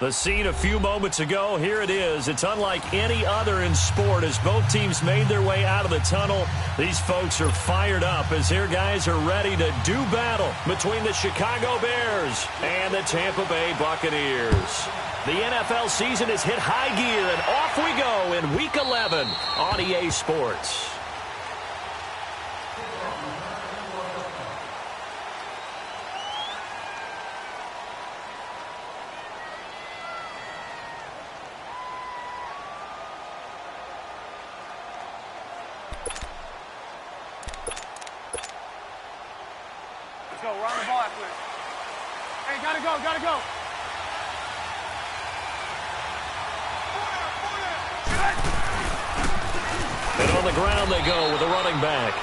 The scene a few moments ago, here it is. It's unlike any other in sport as both teams made their way out of the tunnel. These folks are fired up as their guys are ready to do battle between the Chicago Bears and the Tampa Bay Buccaneers. The NFL season has hit high gear, and off we go in Week 11 on EA Sports. Let's go. We're on the ball after this. Hey, gotta go, gotta go. And on the ground they go with a running back.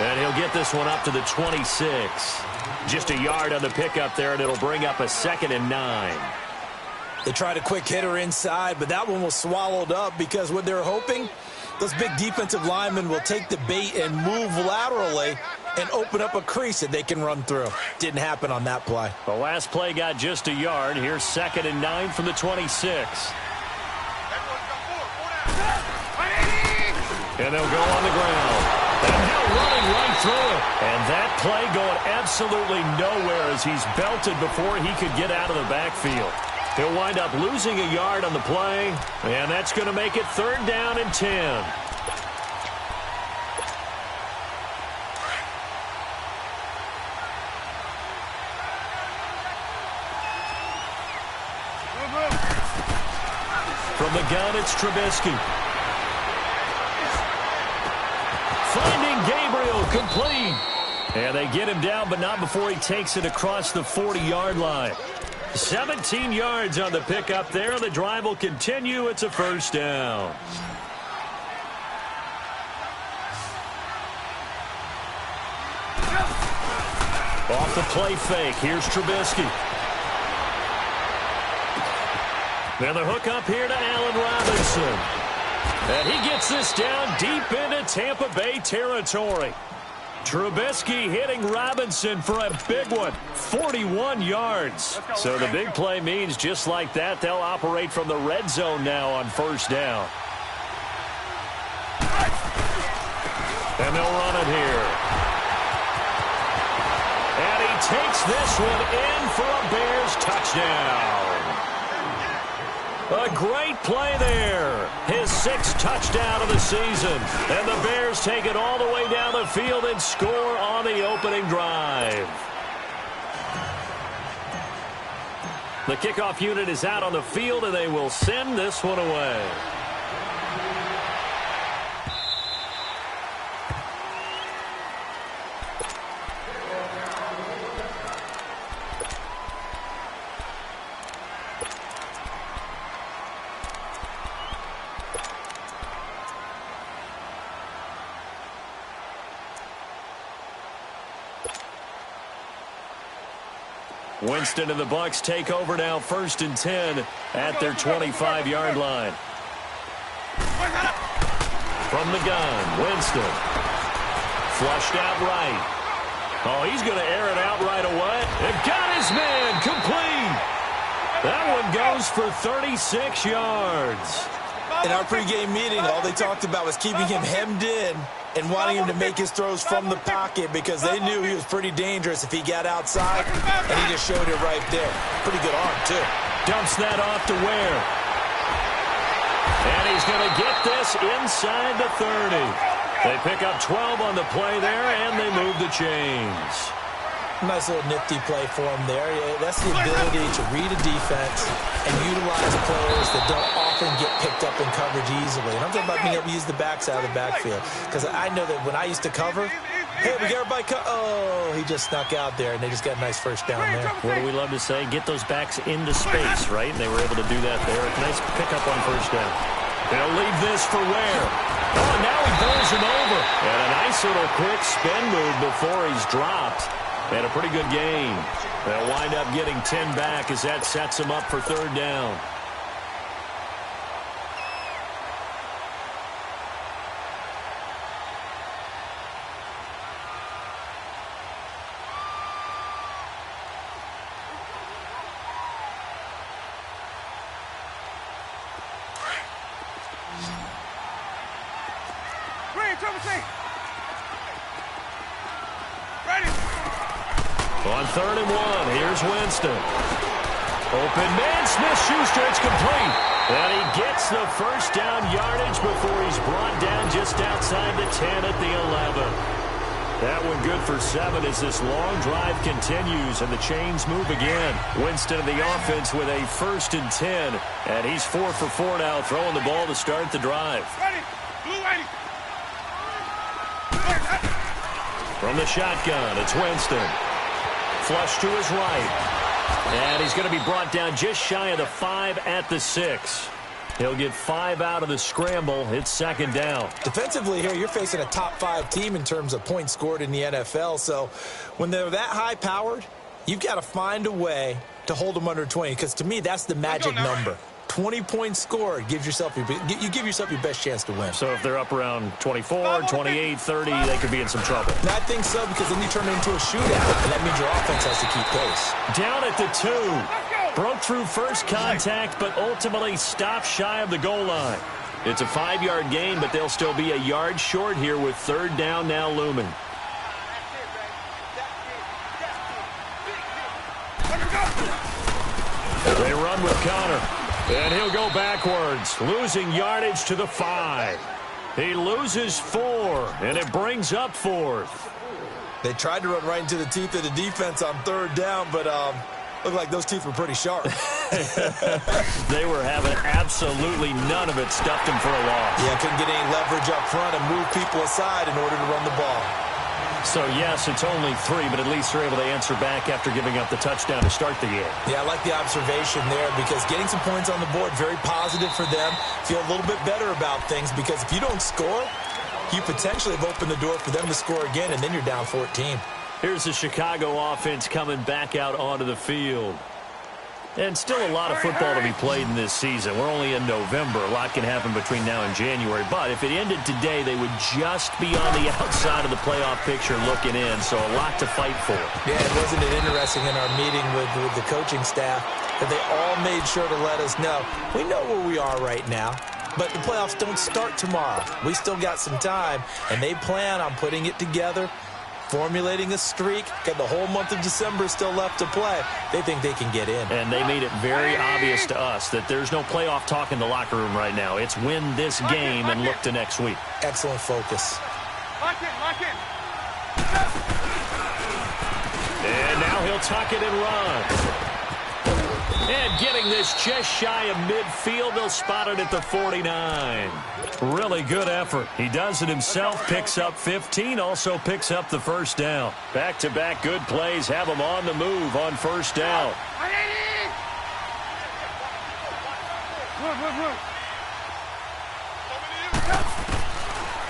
And he'll get this one up to the 26. Just a yard on the pickup there, and it'll bring up a 2nd and 9. They tried a quick hitter inside, but that one was swallowed up because what they're hoping, those big defensive linemen will take the bait and move laterally and open up a crease that they can run through. Didn't happen on that play. The last play got just a yard. Here's 2nd and 9 from the 26. And they'll go on the ground. And now running right through it. And that play going absolutely nowhere as he's belted before he could get out of the backfield. He'll wind up losing a yard on the play, and that's going to make it 3rd down and 10. From the gun, it's Trubisky. Finding Gabriel, complete. And they get him down, but not before he takes it across the 40-yard line. 17 yards on the pickup there. The drive will continue. It's a 1st down. Off the play fake. Here's Trubisky. Then the hook up here to Allen Robinson. And he gets this down deep into Tampa Bay territory. Trubisky hitting Robinson for a big one, 41 yards. So the big play means just like that, they'll operate from the red zone now on 1st down. And they'll run it here. And he takes this one in for a Bears touchdown. A great play there. His 6th touchdown of the season. And the Bears take it all the way down the field and score on the opening drive. The kickoff unit is out on the field, and they will send this one away. Winston and the Bucs take over now, 1st and 10 at their 25-yard line. From the gun, Winston. Flushed out right. Oh, he's going to air it out right away. And got his man, complete. That one goes for 36 yards. In our pregame meeting, all they talked about was keeping him hemmed in and wanting him to make his throws from the pocket because they knew he was pretty dangerous if he got outside, and he just showed it right there. Pretty good arm, too. Dumps that off to Ware. And he's going to get this inside the 30. They pick up 12 on the play there, and they move the chains. Nice little nifty play for him there. Yeah, that's the ability to read a defense and utilize players that don't often get picked up in coverage easily. And I'm talking about being able to use the backs out of the backfield. Because I know that when I used to cover, hey, we got everybody oh, he just snuck out there, and they just got a nice 1st down there. What do we love to say? Get those backs into space, right? And they were able to do that there. Nice pickup on 1st down. They'll leave this for Ware. Oh, and now he bowls him over. And a nice little quick spin move before he's dropped. And a pretty good game. They'll wind up getting 10 back as that sets them up for 3rd down. Ready. On 3rd and 1, here's Winston. Open man, Smith-Schuster, it's complete. And he gets the first down yardage before he's brought down just outside the 10 at the 11. That one good for 7 as this long drive continues and the chains move again. Winston of the offense with a 1st and 10. And he's 4 for 4 now, throwing the ball to start the drive. Ready. Blue ready. From the shotgun, it's Winston. Flush to his right. And he's going to be brought down just shy of the 5 at the 6. He'll get 5 out of the scramble. It's 2nd down. Defensively here, you're facing a top 5 team in terms of points scored in the NFL. So when they're that high-powered, you've got to find a way to hold them under 20. Because to me, that's the magic number. 20 points scored, you give yourself your best chance to win. So if they're up around 24, 28, 30, they could be in some trouble. And I think so, because then you turn it into a shootout, and that means your offense has to keep pace. Down at the 2. Broke through first contact, but ultimately stopped shy of the goal line. It's a 5-yard gain, but they'll still be a yard short here with 3rd down now looming. They run with Connor. And he'll go backwards, losing yardage to the 5. He loses 4, and it brings up 4th. They tried to run right into the teeth of the defense on 3rd down, but looked like those teeth were pretty sharp. They were having absolutely none of it, stuffed him for a loss. Yeah, couldn't get any leverage up front and move people aside in order to run the ball. So, yes, it's only 3, but at least they're able to answer back after giving up the touchdown to start the game. Yeah, I like the observation there because getting some points on the board, very positive for them. Feel a little bit better about things because if you don't score, you potentially have opened the door for them to score again, and then you're down 14. Here's the Chicago offense coming back out onto the field. And still a lot of football to be played in this season. We're only in November. A lot can happen between now and January. But if it ended today, they would just be on the outside of the playoff picture looking in. So a lot to fight for. Yeah, wasn't it interesting in our meeting with the coaching staff that they all made sure to let us know, we know where we are right now, but the playoffs don't start tomorrow. We still got some time, and they plan on putting it together, formulating a streak, got the whole month of December still left to play. They think they can get in. And they made it very obvious to us that there's no playoff talk in the locker room right now. It's win this game and look to next week. Excellent focus. Lock in, lock in. And now he'll tuck it and run. And getting this just shy of midfield, they'll spot it at the 49. Really good effort. He does it himself, picks up 15, also picks up the 1st down. Back-to-back good plays have him on the move on 1st down.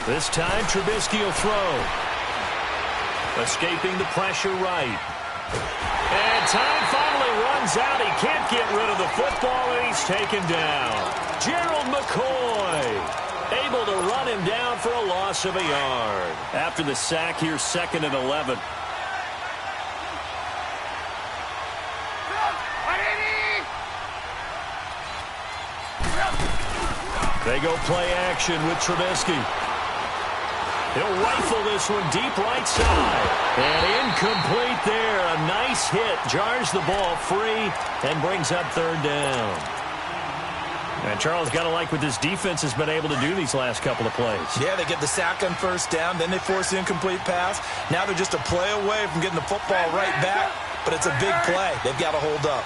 This time, Trubisky will throw. Escaping the pressure right. And time finally runs out. He can't get rid of the football, and he's taken down. Gerald McCoy able to run him down for a loss of a yard. After the sack, here's 2nd and 11. They go play action with Trubisky. He'll rifle this one deep right side. And incomplete there. A nice hit. Jars the ball free and brings up 3rd down. And Charles, got to like what this defense has been able to do these last couple of plays. Yeah, they get the sack on 1st down. Then they force the incomplete pass. Now they're just a play away from getting the football right back. But it's a big play. They've got to hold up.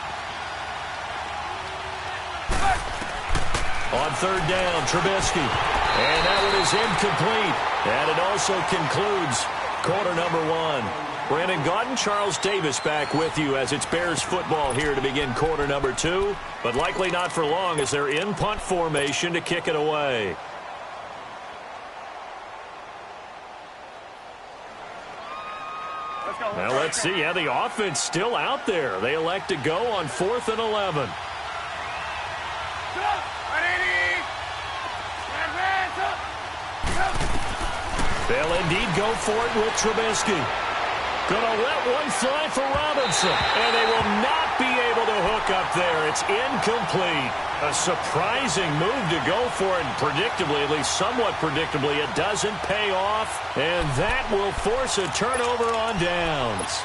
On 3rd down, Trubisky. And that one is incomplete. And it also concludes quarter number 1. Brandon Gaudin, Charles Davis back with you as it's Bears football here to begin quarter number 2. But likely not for long as they're in punt formation to kick it away. Now let's see. Yeah, the offense still out there. They elect to go on 4th and 11. They'll indeed go for it with Trubisky. Gonna let one fly for Robinson. And they will not be able to hook up there. It's incomplete. A surprising move to go for it. And predictably, at least somewhat predictably, it doesn't pay off. And that will force a turnover on downs.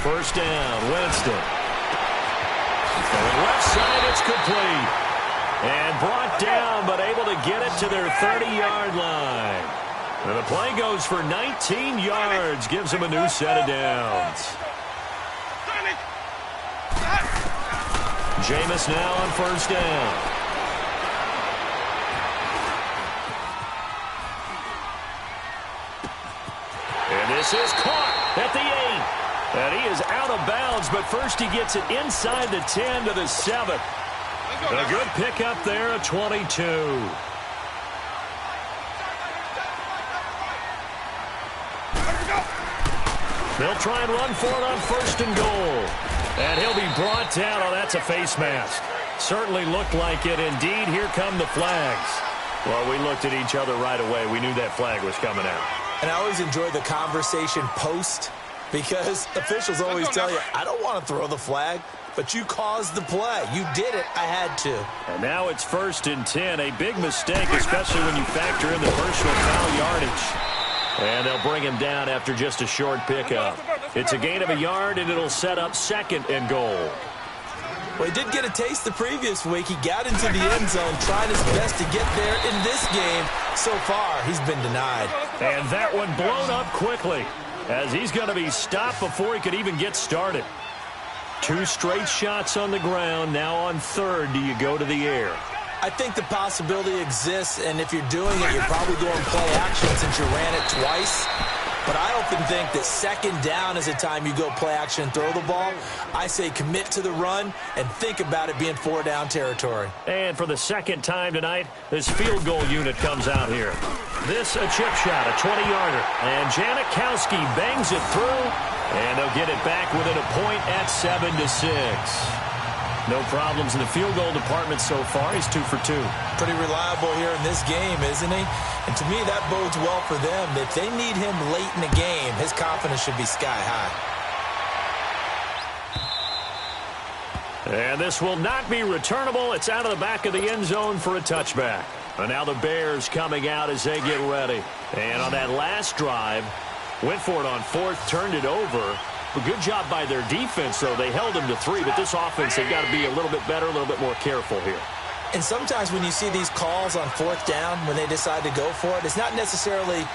First down, Winston. Going left side, it's complete. And brought down, but able to get it to their 30-yard line. And the play goes for 19 yards, gives them a new set of downs. Jameis now on first down. And this is caught at the 8. And he is out of bounds, but first he gets it inside the 10 to the 7. A good pickup there at 22. They'll try and run for it on first and goal. And he'll be brought down. Oh, that's a face mask. Certainly looked like it. Indeed, here come the flags. Well, we looked at each other right away. We knew that flag was coming out. And I always enjoy the conversation post, because officials always tell you, I don't want to throw the flag, but you caused the play. You did it. I had to. And now it's first and 10. A big mistake, especially when you factor in the personal foul yardage. And they'll bring him down after just a short pickup. It's a gain of a yard, and it'll set up second and goal. Well, he did get a taste the previous week. He got into the end zone, trying his best to get there in this game. So far, he's been denied. And that one blown up quickly, as he's going to be stopped before he could even get started. 2 straight shots on the ground. Now on third, do you go to the air? I think the possibility exists, and if you're doing it, you're probably going play action since you ran it twice. But I often think that second down is a time you go play action and throw the ball. I say commit to the run and think about it being 4-down territory. And for the second time tonight, this field goal unit comes out here. This a chip shot, a 20-yarder. And Janikowski bangs it through, and they'll get it back within a point at 7-6. No problems in the field goal department so far. He's 2 for 2. Pretty reliable here in this game, isn't he? And to me, that bodes well for them. If they need him late in the game, his confidence should be sky high. And this will not be returnable. It's out of the back of the end zone for a touchback. And now the Bears coming out as they get ready. And on that last drive, went for it on fourth, turned it over. A good job by their defense, though. They held them to 3, but this offense, they've got to be a little bit better, a little bit more careful here. And sometimes when you see these calls on fourth down, when they decide to go for it, it's not necessarily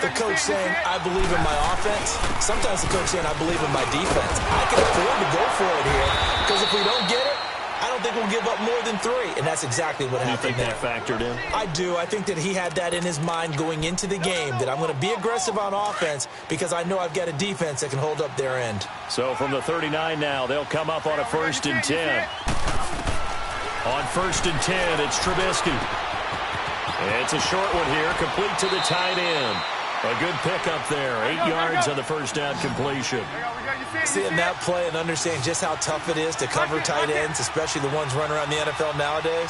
the coach saying, I believe in my offense. Sometimes the coach saying, I believe in my defense. I can afford to go for it here, because if we don't get it, I don't think we'll give up more than 3, and that's exactly what happened there. You think that factored in? I do. I think that he had that in his mind going into the game, that I'm going to be aggressive on offense because I know I've got a defense that can hold up their end. So from the 39 now, they'll come up on a first and 10. On first and 10, it's Trubisky. It's a short one here, complete to the tight end. A good pickup there, 8 yards on the first down completion. Seeing that play and understanding just how tough it is to cover tight ends, especially the ones running around the NFL nowadays,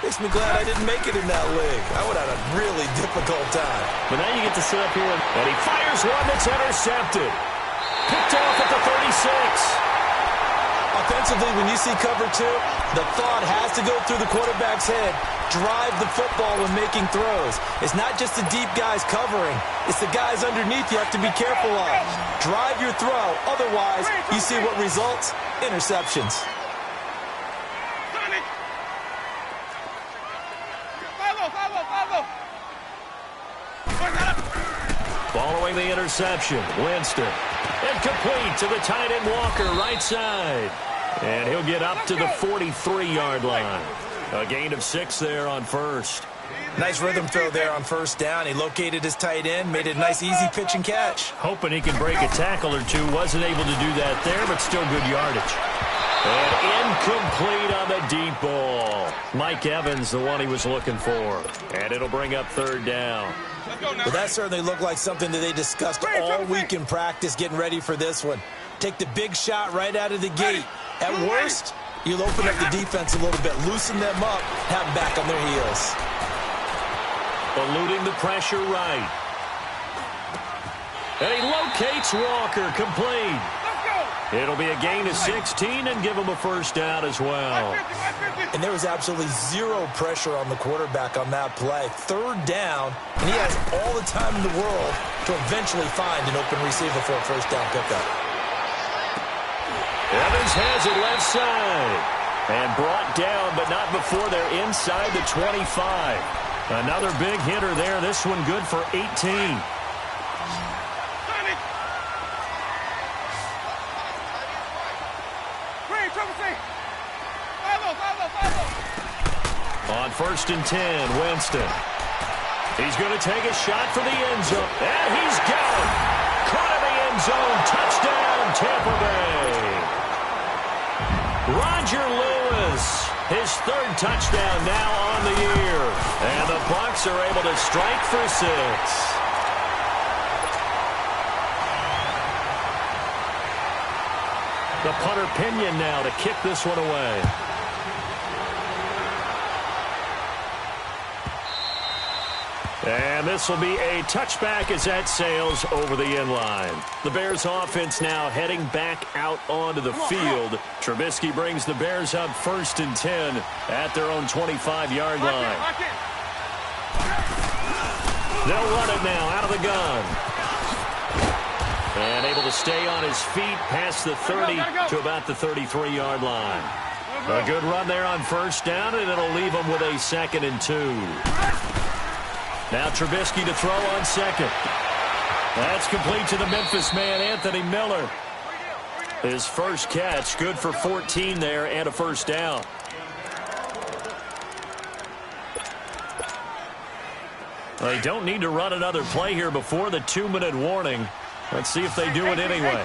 makes me glad I didn't make it in that league. I would have had a really difficult time. But now you get to sit up here, and he fires one that's intercepted. Picked off at the 36. Offensively, when you see cover 2, the thought has to go through the quarterback's head. Drive the football when making throws. It's not just the deep guys covering. It's the guys underneath you have to be careful of. Drive your throw. Otherwise, you see what results? Interceptions. Following the interception, Winston. Incomplete to the tight end Walker, right side. And he'll get up to the 43-yard line. A gain of 6 there on first. Nice rhythm throw there on first down. He located his tight end, made it a nice, easy pitch and catch. Hoping he could break a tackle or two. Wasn't able to do that there, but still good yardage. And incomplete on the deep ball. Mike Evans, the one he was looking for. And it'll bring up third down. Well, that certainly looked like something that they discussed all week in practice getting ready for this one. Take the big shot right out of the gate. At worst, you'll open up the defense a little bit, loosen them up, have them back on their heels. Eluding the pressure right. And he locates Walker, complete. It'll be a gain of 16 and give him a first down as well. And there was absolutely zero pressure on the quarterback on that play. Third down, and he has all the time in the world to eventually find an open receiver for a first down pickup. Evans has it left side. And brought down, but not before they're inside the 25. Another big hitter there. This one good for 18. On 1st and 10, Winston. He's going to take a shot for the end zone. And he's got it. Caught in the end zone. Touchdown, Tampa Bay. Roger Lewis, his 3rd touchdown now on the year. And the Bucs are able to strike for 6. The punter Pinion now to kick this one away. And this will be a touchback as that sails over the end line. The Bears offense now heading back out onto the field. Trubisky brings the Bears up 1st and 10 at their own 25-yard line. They'll run it now out of the gun. And able to stay on his feet past the 30 to about the 33-yard line. A good run there on 1st down, and it'll leave them with a 2nd and 2. Now Trubisky to throw on 2nd. That's complete to the Memphis man, Anthony Miller. His first catch, good for 14 there and a first down. They don't need to run another play here before the 2-minute warning. Let's see if they do it anyway.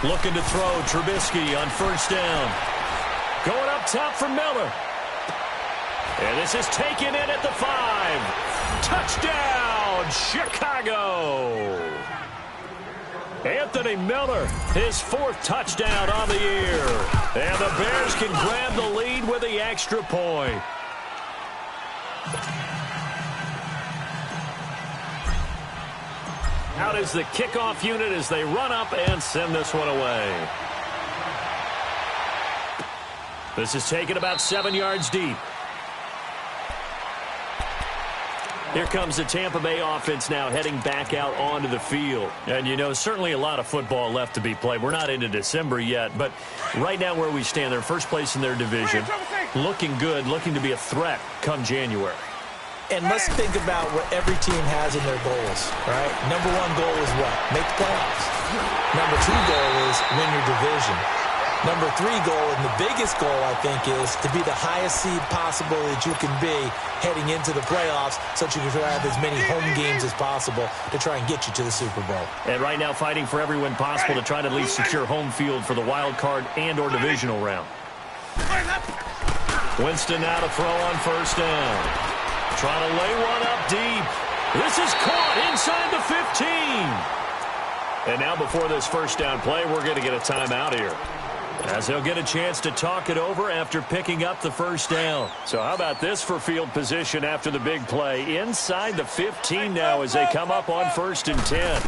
Looking to throw, Trubisky on 1st down. Going up top for Miller. And this is taken in at the 5. Touchdown, Chicago. Anthony Miller, his 4th touchdown on the year. And the Bears can grab the lead with the extra point. Out is the kickoff unit as they run up and send this one away. This is taken about 7 yards deep. Here comes the Tampa Bay offense now heading back out onto the field. And, you know, certainly a lot of football left to be played. We're not into December yet, but right now where we stand, they're first place in their division. Looking good, looking to be a threat come January. And let's think about what every team has in their goals, right? Number 1 goal is what? Make the playoffs. Number 2 goal is win your division. Number 3 goal, and the biggest goal, I think, is to be the highest seed possible that you can be heading into the playoffs so that you can have as many home games as possible to try and get you to the Super Bowl. And right now fighting for every win possible to try to at least secure home field for the wild card and or divisional round. Winston now to throw on 1st down. Trying to lay one up deep. This is caught inside the 15. And now before this first down play, we're going to get a timeout here, as they'll get a chance to talk it over after picking up the first down. So how about this for field position after the big play? Inside the 15 now as they come up on 1st and 10.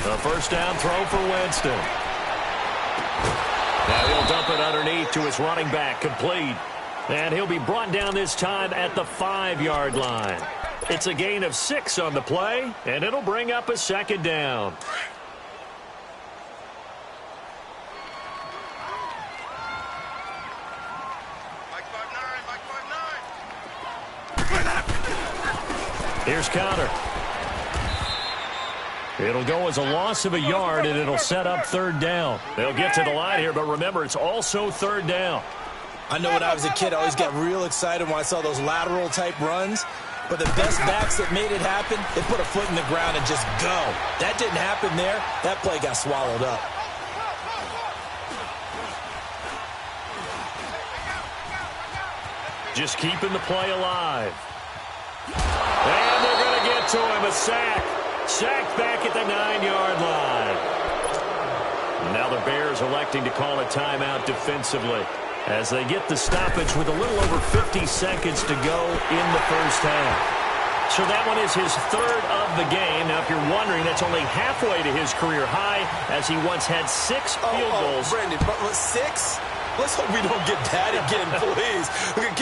The first down throw for Winston. Now he'll dump it underneath to his running back, complete. And he'll be brought down this time at the 5-yard line. It's a gain of 6 on the play, and it'll bring up a 2nd down. Here's Connor. It'll go as a loss of a yard, and it'll set up 3rd down. They'll get to the line here, but remember, it's also 3rd down. I know when I was a kid, I always got real excited when I saw those lateral-type runs. But the best backs that made it happen, they put a foot in the ground and just go. That didn't happen there. That play got swallowed up. just keeping the play alive. And they're going to get to him. A sack. Sacked back at the 9-yard line. Now the Bears electing to call a timeout defensively as they get the stoppage with a little over 50 seconds to go in the first half. So that one is his third of the game. Now, if you're wondering, that's only halfway to his career high as he once had 6 field goals. Brandon, but 6? Let's hope we don't get that again, please.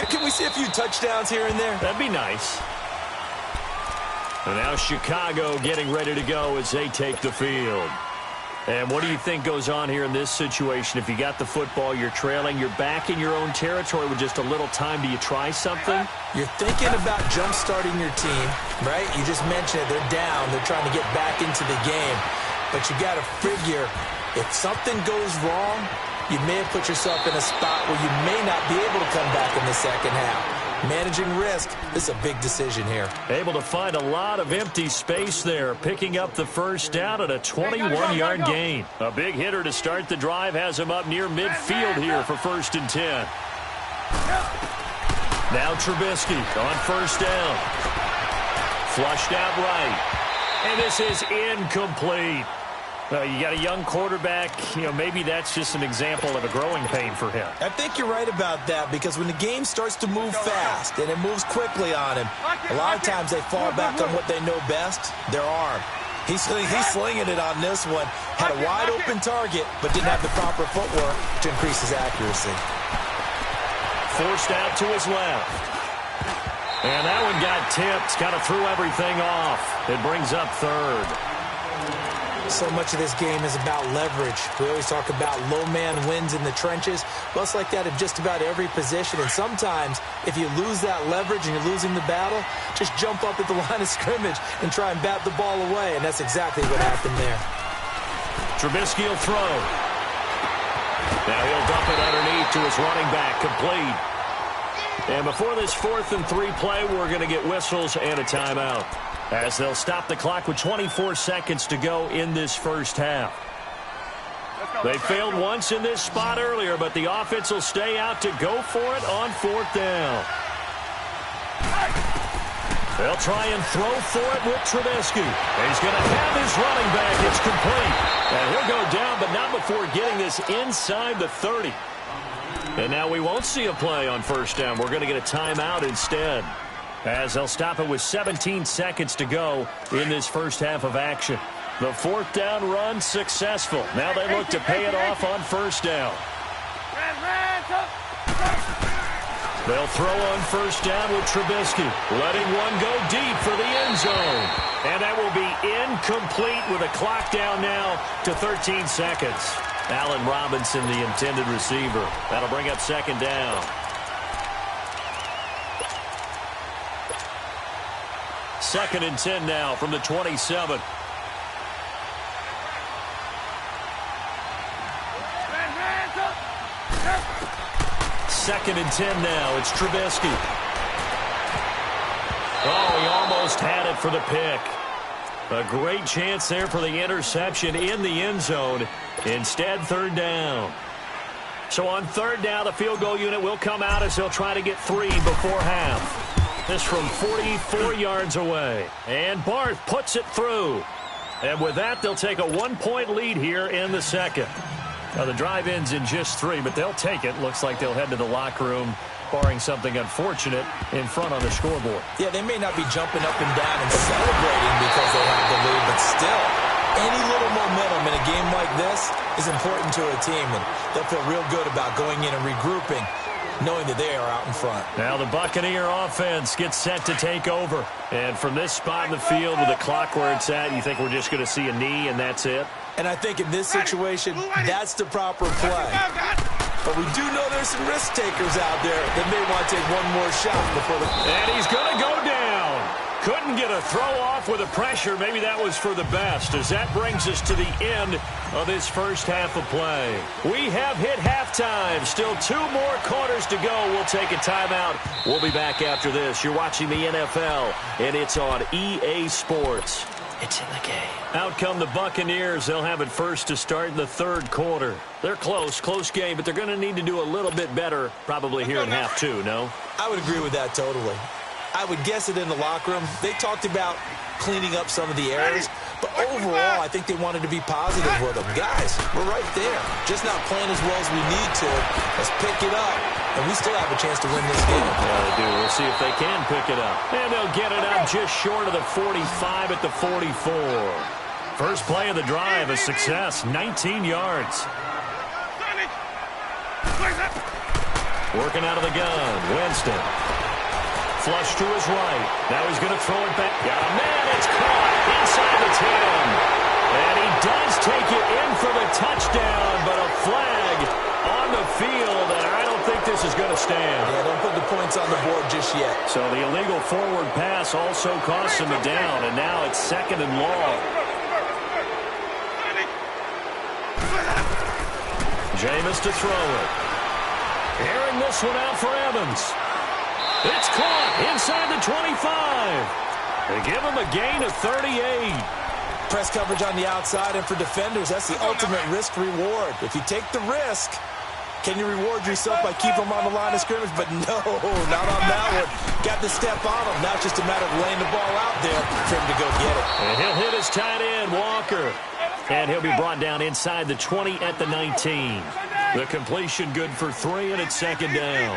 Can we see a few touchdowns here and there? That'd be nice. And now Chicago getting ready to go as they take the field. And what do you think goes on here in this situation? If you got the football, you're trailing, you're back in your own territory with just a little time. Do you try something? You're thinking about jump-starting your team, right? You just mentioned it. They're down. They're trying to get back into the game. But you got to figure, if something goes wrong, you may have put yourself in a spot where you may not be able to come back in the second half. Managing risk, this is a big decision here. Able to find a lot of empty space there, picking up the first down at a 21-yard gain. A big hitter to start the drive has him up near midfield here for 1st and 10. Now Trubisky on first down. Flushed out right. And this is incomplete. You got a young quarterback. Maybe that's just an example of a growing pain for him. I think you're right about that because when the game starts to move fast and it moves quickly on him, a lot of times they fall back on what they know best, their arm. He's slinging it on this one. Had a wide-open target, but didn't have the proper footwork to increase his accuracy. Forced out to his left. And that one got tipped. Kind of threw everything off. It brings up 3rd. So much of this game is about leverage. We always talk about low man wins in the trenches. Well, it's like that in just about every position. And sometimes, if you lose that leverage and you're losing the battle, just jump up at the line of scrimmage and try and bat the ball away. And that's exactly what happened there. Trubisky will throw. Now he'll dump it underneath to his running back, complete. And before this 4th and 3 play, we're going to get whistles and a timeout, as they'll stop the clock with 24 seconds to go in this first half. They failed once in this spot earlier, but the offense will stay out to go for it on 4th down. They'll try and throw for it with Trubisky. He's going to have his running back. It's complete. And he'll go down, but not before getting this inside the 30. And now we won't see a play on 1st down. We're going to get a timeout instead, as they'll stop it with 17 seconds to go in this first half of action. The 4th down run successful. Now they look to pay it off on 1st down. They'll throw on 1st down with Trubisky, letting one go deep for the end zone. And that will be incomplete with a clock down now to 13 seconds. Allen Robinson, the intended receiver. That'll bring up 2nd down. Second and 10 now from the 27. Second and 10 now. It's Trubisky. Oh, he almost had it for the pick. A great chance there for the interception in the end zone. Instead, 3rd down. So on 3rd down, the field goal unit will come out as they'll try to get 3 before half. This from 44 yards away. And Barth puts it through. And with that, they'll take a 1-point lead here in the second. Now, the drive ends in just 3, but they'll take it. Looks like they'll head to the locker room, barring something unfortunate, in front on the scoreboard. Yeah, they may not be jumping up and down and celebrating because they have the lead, but still, any little momentum in a game like this is important to a team, and they'll feel real good about going in and regrouping, knowing that they are out in front. Now the Buccaneer offense gets set to take over. And from this spot in the field with the clock where it's at, you think we're just going to see a knee and that's it? And I think in this situation, that's the proper play. But we do know there's some risk takers out there that may want to take one more shot before the... And he's going to go down. Couldn't get a throw off with the pressure. Maybe that was for the best, as that brings us to the end of this first half of play. We have hit halftime. Still 2 more quarters to go. We'll take a timeout. We'll be back after this. You're watching the NFL, and it's on EA Sports. It's in the game. Out come the Buccaneers. They'll have it first to start in the third quarter. They're close game, but they're going to need to do a little bit better probably here in half 2, no? I would agree with that totally. I would guess it in the locker room. They talked about cleaning up some of the errors, but overall, I think they wanted to be positive with them. Guys, we're right there. Just not playing as well as we need to. Let's pick it up, and we still have a chance to win this game. Yeah, they do. We'll see if they can pick it up. And they'll get it up just short of the 45 at the 44. First play of the drive, a success, 19 yards. Working out of the gun, Winston. Flush to his right. Now he's going to throw it back. Got a man. It's caught inside the 10. And he does take it in for the touchdown, but a flag on the field, and I don't think this is going to stand. Yeah, don't put the points on the board just yet. So the illegal forward pass also costs him a down, and now it's 2nd and long. Jameis to throw it. Airing this one out for Evans. It's caught inside the 25. They give him a gain of 38. Press coverage on the outside, and for defenders, that's the ultimate risk-reward. If you take the risk, can you reward yourself by keeping them on the line of scrimmage? But no, not on that one. Got to step on them. Now it's just a matter of laying the ball out there for him to go get it. And he'll hit his tight end, Walker. And he'll be brought down inside the 20 at the 19. The completion good for 3, and it's 2nd down.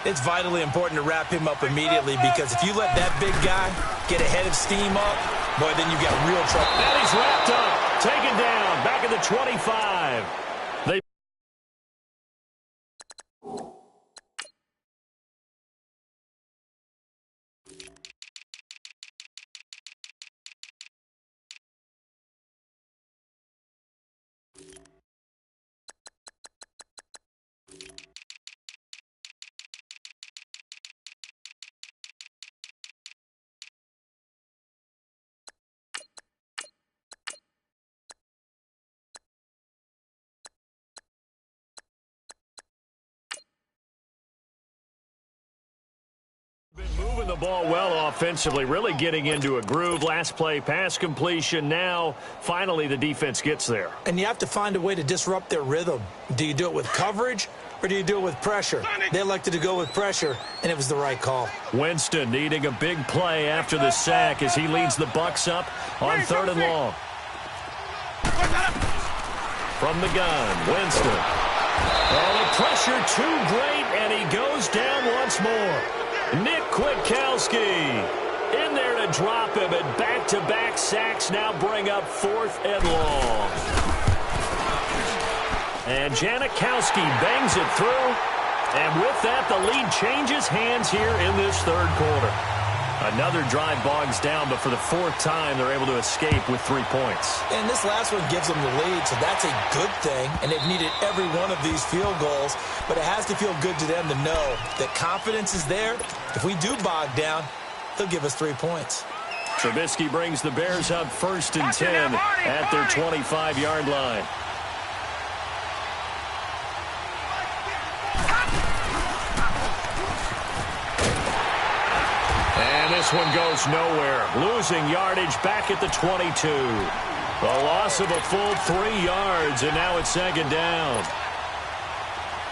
It's vitally important to wrap him up immediately, because if you let that big guy get a head of steam up, boy, then you've got real trouble. And he's wrapped up, taken down, back at the 25. They moving the ball well offensively, really getting into a groove. Last play, pass completion. Now, finally, the defense gets there. And you have to find a way to disrupt their rhythm. Do you do it with coverage, or do you do it with pressure? They elected to go with pressure, and it was the right call. Winston needing a big play after the sack as he leads the Bucs up on 3rd and long. From the gun, Winston. Oh, the pressure too great, and he goes down once more. Nick Kwiatkowski in there to drop him, and back-to-back sacks now bring up 4th and long. And Janikowski bangs it through, and with that, the lead changes hands here in this 3rd quarter. Another drive bogs down, but for the 4th time, they're able to escape with 3 points. And this last one gives them the lead, so that's a good thing. And they've needed every one of these field goals, but it has to feel good to them to know that confidence is there. If we do bog down, they'll give us 3 points. Trubisky brings the Bears up 1st and 10 at their 25-yard line. This one goes nowhere. Losing yardage back at the 22. The loss of a full 3 yards, and now it's 2nd down.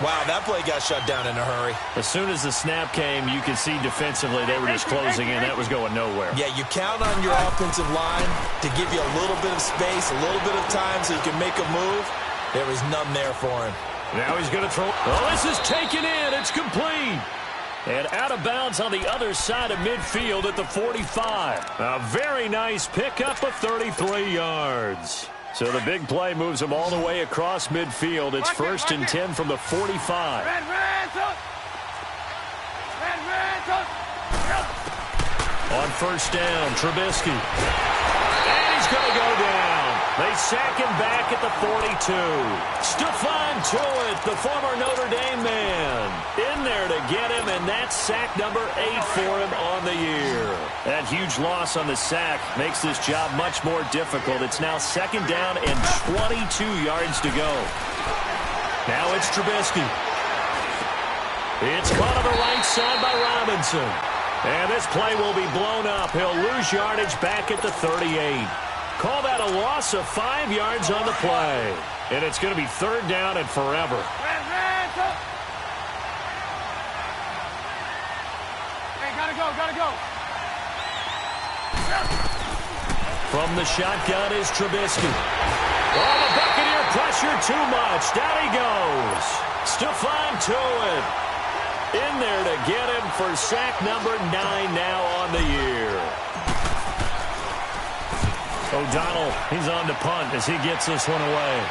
Wow, that play got shut down in a hurry. As soon as the snap came, you could see defensively they were just closing in. That was going nowhere. Yeah, you count on your offensive line to give you a little bit of space, a little bit of time so you can make a move. There was none there for him. Now he's going to throw. Oh, this is taken in. It's complete. And out of bounds on the other side of midfield at the 45. A very nice pickup of 33 yards. So the big play moves them all the way across midfield. It's 1st and 10 from the 45. On 1st down, Trubisky. And he's going to go down. They sack him back at the 42. Stephon Tuitt, the former Notre Dame man, in there to get him, and that's sack number 8 for him on the year. That huge loss on the sack makes this job much more difficult. It's now 2nd down and 22 yards to go. Now it's Trubisky. It's caught on the right side by Robinson. And this play will be blown up. He'll lose yardage back at the 38. Call that a loss of 5 yards on the play. And it's going to be 3rd down and forever. Hey, gotta go. From the shotgun is Trubisky. Oh, the Buccaneer pressure too much. Down he goes. Stephon Tuitt in there to get him for sack number 9 now on the year. O'Donnell, he's on to punt as he gets this one away.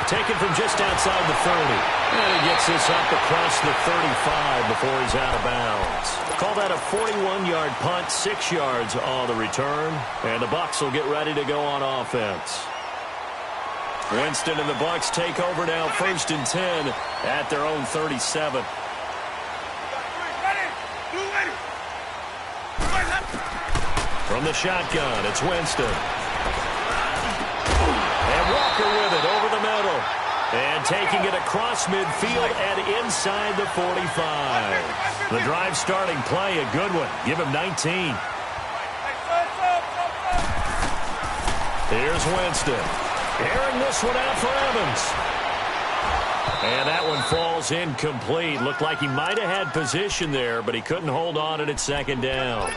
Taken from just outside the 30. And he gets this up across the 35 before he's out of bounds. Call that a 41-yard punt, 6 yards on the return. And the Bucs will get ready to go on offense. Winston and the Bucs take over now, 1st and 10 at their own 37. From the shotgun, it's Winston. And Walker with it over the middle. And taking it across midfield and inside the 45. The drive starting play, a good one. Give him 19. Here's Winston. Airing this one out for Evans. And that one falls incomplete. Looked like he might have had position there, but he couldn't hold on it at 2nd down.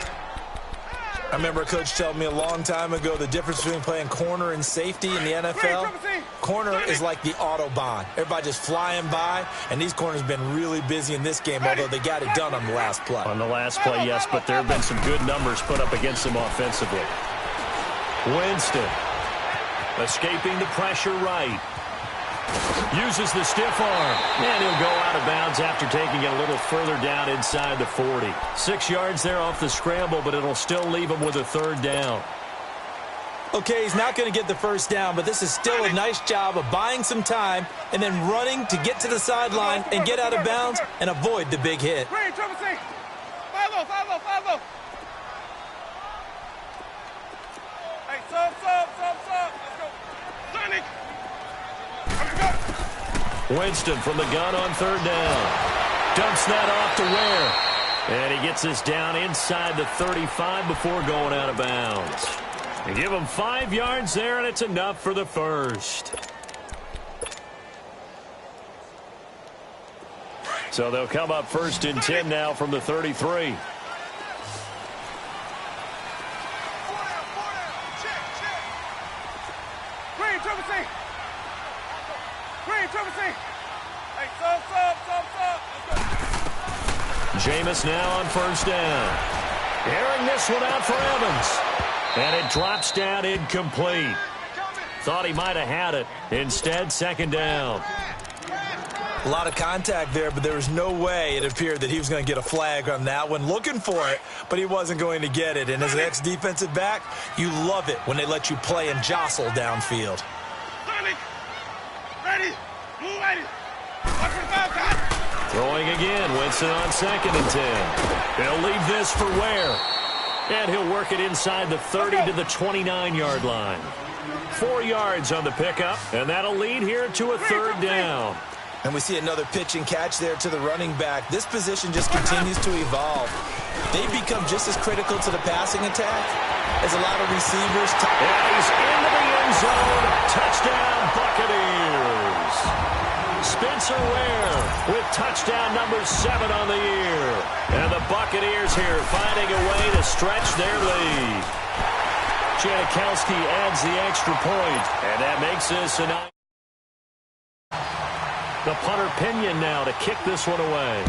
I remember a coach telling me a long time ago the difference between playing corner and safety in the NFL. Corner is like the Autobahn. Everybody just flying by, and these corners have been really busy in this game, although they got it done on the last play. On the last play, yes, but there have been some good numbers put up against them offensively. Winston escaping the pressure right. Uses the stiff arm. And he'll go out of bounds after taking it a little further down inside the 40. 6 yards there off the scramble, but it'll still leave him with a 3rd down. Okay, he's not going to get the 1st down, but this is still a nice job of buying some time and then running to get to the sideline and get out of bounds and avoid the big hit. Hey, sub. Let's go. Sonic. Winston from the gun on 3rd down. Dumps that off to Ware. And he gets this down inside the 35 before going out of bounds. And give him 5 yards there, and it's enough for the 1st. So they'll come up 1st and 10 now from the 33. Jameis now on 1st down. Airing this one out for Evans. And it drops down incomplete. Thought he might have had it. Instead, 2nd down. A lot of contact there, but there was no way it appeared that he was going to get a flag on that one. Looking for it, but he wasn't going to get it. And as an ex-defensive back, you love it when they let you play and jostle downfield. Ready. Move ready. Throwing again. Winston on 2nd and 10. He'll leave this for Ware. And he'll work it inside the 30 to the 29-yard line. 4 yards on the pickup, and that'll lead here to a 3rd down. And we see another pitch and catch there to the running back. This position just continues to evolve. They become just as critical to the passing attack as a lot of receivers. And he's into the end zone. Touchdown, Buccaneers. Spencer Ware with touchdown number 7 on the year. And the Buccaneers here finding a way to stretch their lead. Janikowski adds the extra point, and that makes this a 9. The punter Pinion now to kick this one away.